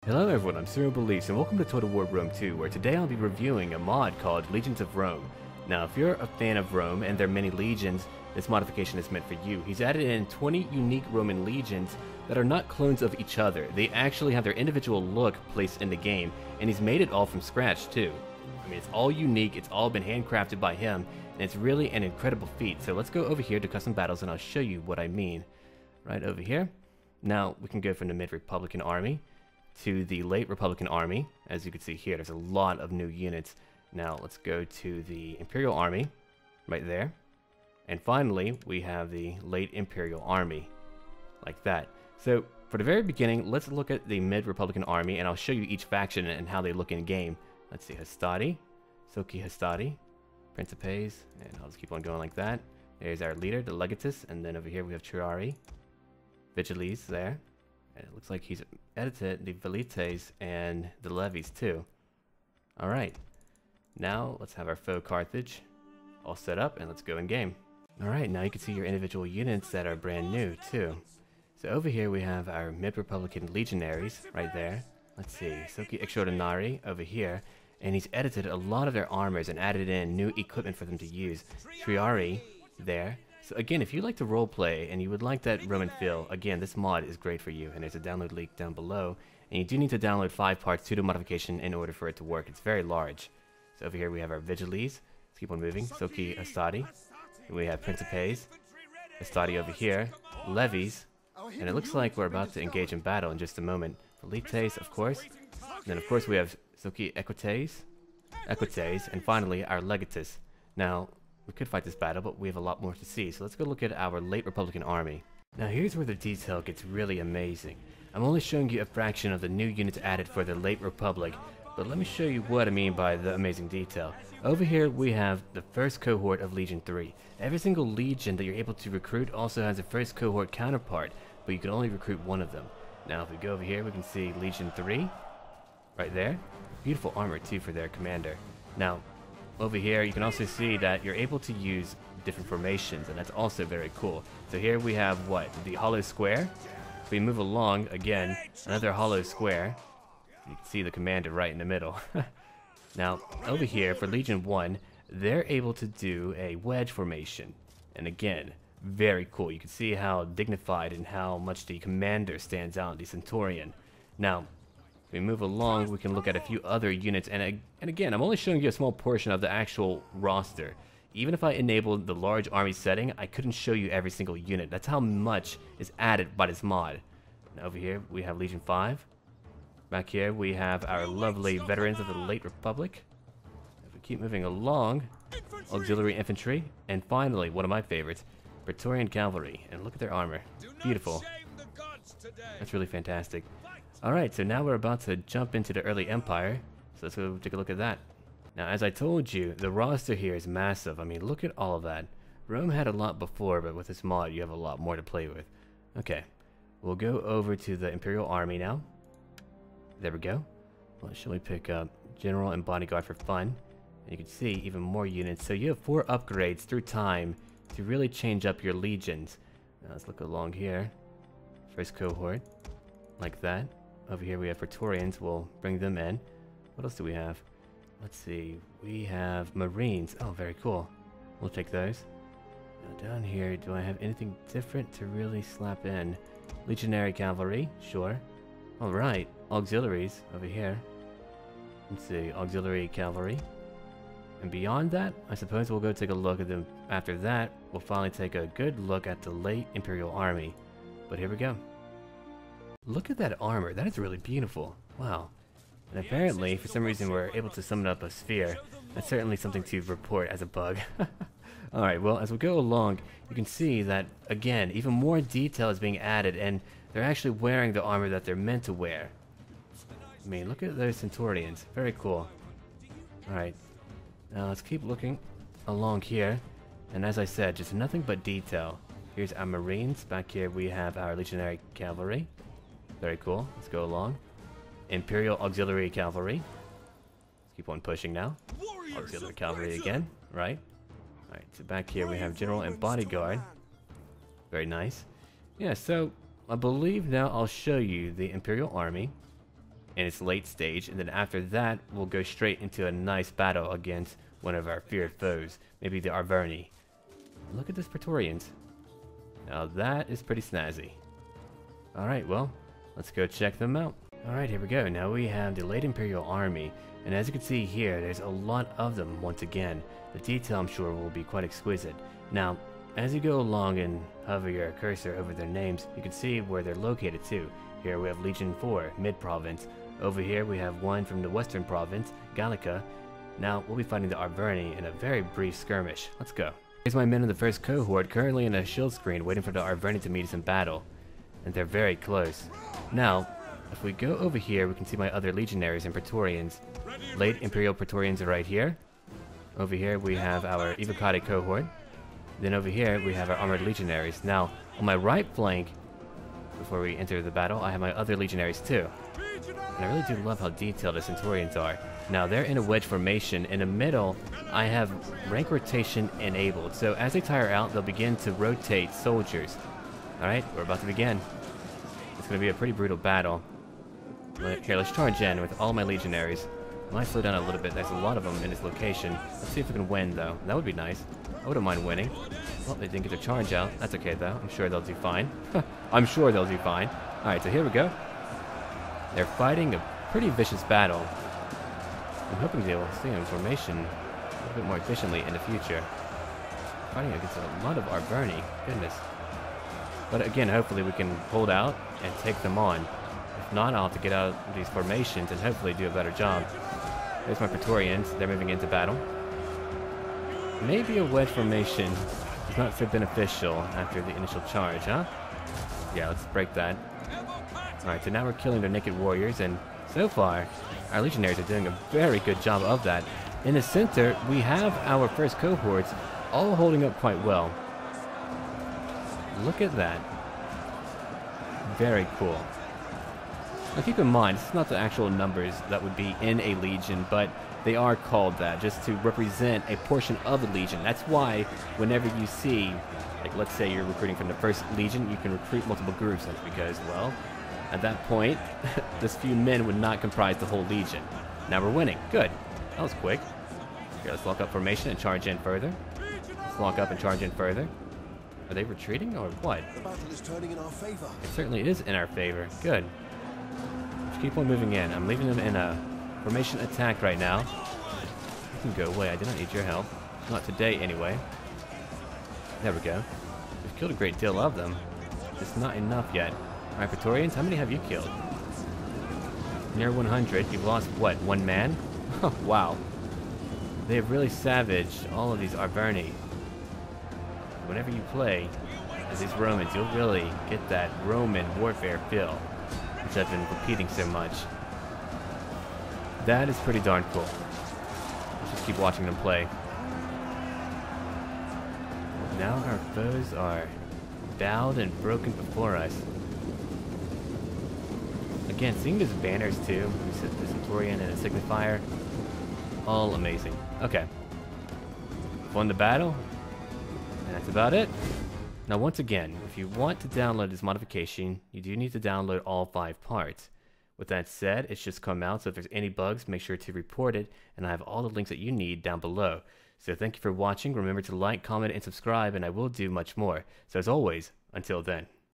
Hello everyone, I'm SurrealBeliefs and welcome to Total War Rome 2, where today I'll be reviewing a mod called Legions of Rome. Now if you're a fan of Rome and their many legions, this modification is meant for you. He's added in 20 unique Roman legions that are not clones of each other. They actually have their individual look placed in the game, and he's made it all from scratch too. I mean, it's all unique, it's all been handcrafted by him, and it's really an incredible feat. So let's go over here to custom battles and I'll show you what I mean. Right over here. Now we can go from the mid-Republican army to the late Republican army. As you can see here, there's a lot of new units. Now let's go to the Imperial Army, right there. And finally, we have the late Imperial Army, like that. So for the very beginning, let's look at the mid-Republican army, and I'll show you each faction and how they look in game. Let's see, Hastati, Silky Hastati, Principes, and I'll just keep on going like that. There's our leader, the Legatus, and then over here we have Triari, Vigiles there. And it looks like he's edited the Velites and the Levies too. Alright, now let's have our foe Carthage all set up and let's go in game. Alright, now you can see your individual units that are brand new too. So over here we have our mid-Republican legionaries right there. Let's see, Silky Extraordinari over here. And he's edited a lot of their armors and added in new equipment for them to use. Triari there. So again, if you like to roleplay and you would like that Roman feel, again, this mod is great for you. And there's a download link down below. And you do need to download 5 parts to the modification in order for it to work. It's very large. So over here we have our Vigiles. Let's keep on moving. Silky Hastati. We have Principes. Hastati over here. Levies. And it looks like we're about to engage in battle in just a moment. Velites, of course. And then of course we have Silky Equites. And finally our Legatus. Now, we could fight this battle, but we have a lot more to see. So let's go look at our late Republican army. Now here's where the detail gets really amazing. I'm only showing you a fraction of the new units added for the late Republic, but let me show you what I mean by the amazing detail. Over here we have the first cohort of Legion 3. Every single legion that you're able to recruit also has a first cohort counterpart, but you can only recruit one of them. Now if we go over here we can see Legion 3, right there. Beautiful armor too for their commander. Now, over here, you can also see that you're able to use different formations, and that's also very cool. So here we have what? The hollow square. If we move along, again, another hollow square. You can see the commander right in the middle. Now, over here, for Legion 1, they're able to do a wedge formation. And again, very cool. You can see how dignified and how much the commander stands out, the Centurion. Now, if we move along, we can look at a few other units, and again, I'm only showing you a small portion of the actual roster. Even if I enabled the large army setting, I couldn't show you every single unit. That's how much is added by this mod. Now over here, we have Legion 5. Back here, we have our lovely veterans of the late Republic. If we keep moving along, auxiliary infantry, and finally, one of my favorites, Praetorian cavalry. And look at their armor. Beautiful. That's really fantastic. Alright, so now we're about to jump into the early empire, so let's go take a look at that. Now, as I told you, the roster here is massive. I mean, look at all of that. Rome had a lot before, but with this mod, you have a lot more to play with. Okay, we'll go over to the Imperial Army now. There we go. Well, shall we pick up General and Bodyguard for fun? And you can see even more units. So you have 4 upgrades through time to really change up your legions. Now, let's look along here. First cohort, like that. Over here we have Praetorians, we'll bring them in. What else do we have? Let's see, we have Marines. Oh, very cool. We'll take those. Now down here, do I have anything different to really slap in? Legionary Cavalry, sure. Alright, auxiliaries over here. Let's see, Auxiliary Cavalry. And beyond that, I suppose we'll go take a look at them. After that, we'll finally take a good look at the late Imperial Army. But here we go. Look at that armor, that is really beautiful. Wow. And apparently, for some reason, we're able to summon up a sphere. That's certainly something to report as a bug. Alright, well, as we go along, you can see that, again, even more detail is being added, and they're actually wearing the armor that they're meant to wear. I mean, look at those Centurions. Very cool. Alright, now let's keep looking along here. And as I said, just nothing but detail. Here's our Marines. Back here we have our Legionary Cavalry. Very cool. Let's go along. Imperial Auxiliary Cavalry. Let's keep on pushing now. Auxiliary Cavalry again. Right. Alright, so back here we have General and Bodyguard. Very nice. Yeah, so I believe now I'll show you the Imperial Army. in its late stage, and then after that, we'll go straight into a nice battle against one of our feared foes, maybe the Arverni. Look at this Praetorians. Now that is pretty snazzy. Alright, well, let's go check them out. Alright, here we go. Now we have the late Imperial Army, and as you can see here, there's a lot of them once again. The detail, I'm sure, will be quite exquisite. Now, as you go along and hover your cursor over their names, you can see where they're located too. Here we have Legion 4, Mid-Province. Over here we have one from the Western Province, Gallica. Now, we'll be fighting the Arverni in a very brief skirmish. Let's go. Here's my men in the first cohort, currently in a shield screen, waiting for the Arverni to meet us in battle. And they're very close. Now, if we go over here, we can see my other legionaries and Praetorians. Late Imperial Praetorians are right here. Over here we have our Evocati cohort. Then over here we have our armored legionaries. Now, on my right flank, before we enter the battle, I have my other legionaries too. And I really do love how detailed the Centurions are. Now, they're in a wedge formation. In the middle, I have rank rotation enabled. So as they tire out, they'll begin to rotate soldiers. Alright, we're about to begin. It's going to be a pretty brutal battle. Here, let's charge in with all my legionaries. I might slow down a little bit. There's a lot of them in this location. Let's see if we can win, though. That would be nice. I wouldn't mind winning. Well, they didn't get their charge out. That's okay, though. I'm sure they'll do fine. I'm sure they'll do fine. Alright, so here we go. They're fighting a pretty vicious battle. I'm hoping they will stay in formation a little bit more efficiently in the future. Fighting against a lot of Arverni. Goodness. But again, hopefully we can hold out and take them on. If not, I'll have to get out of these formations and hopefully do a better job. There's my Praetorians. They're moving into battle. Maybe a wedge formation is not so beneficial after the initial charge, huh? Yeah, let's break that. Alright, so now we're killing their naked warriors, and so far, our legionaries are doing a very good job of that. In the center, we have our first cohorts all holding up quite well. Look at that. Very cool. Now keep in mind, it's not the actual numbers that would be in a legion, but they are called that just to represent a portion of the legion. That's why whenever you see, like let's say you're recruiting from the first legion, you can recruit multiple groups. That's because, well, at that point, this few men would not comprise the whole legion. Now we're winning. Good. That was quick. Here, let's lock up formation and charge in further. Let's lock up and charge in further. Are they retreating or what? The battle is turning in our favor. It certainly is in our favor. Good. Just keep on moving in. I'm leaving them in a formation attack right now. You can go away. I do not need your help. Not today, anyway. There we go. We've killed a great deal of them. It's not enough yet. Alright, Praetorians, how many have you killed? Near 100. You've lost, what, one man? Oh, wow. They have really savaged all of these Arverni. Whenever you play as these Romans, you'll really get that Roman warfare feel, which I've been repeating so much. That is pretty darn cool. Let's just keep watching them play. Now our foes are bowed and broken before us. Again, seeing these banners too, the Centurion and the Signifier, all amazing. Okay. Won the battle. And that's about it. Now once again, if you want to download this modification, you do need to download all 5 parts. With that said, it's just come out, so if there's any bugs, make sure to report it, and I have all the links that you need down below. So thank you for watching, remember to like, comment, and subscribe, and I will do much more. So as always, until then.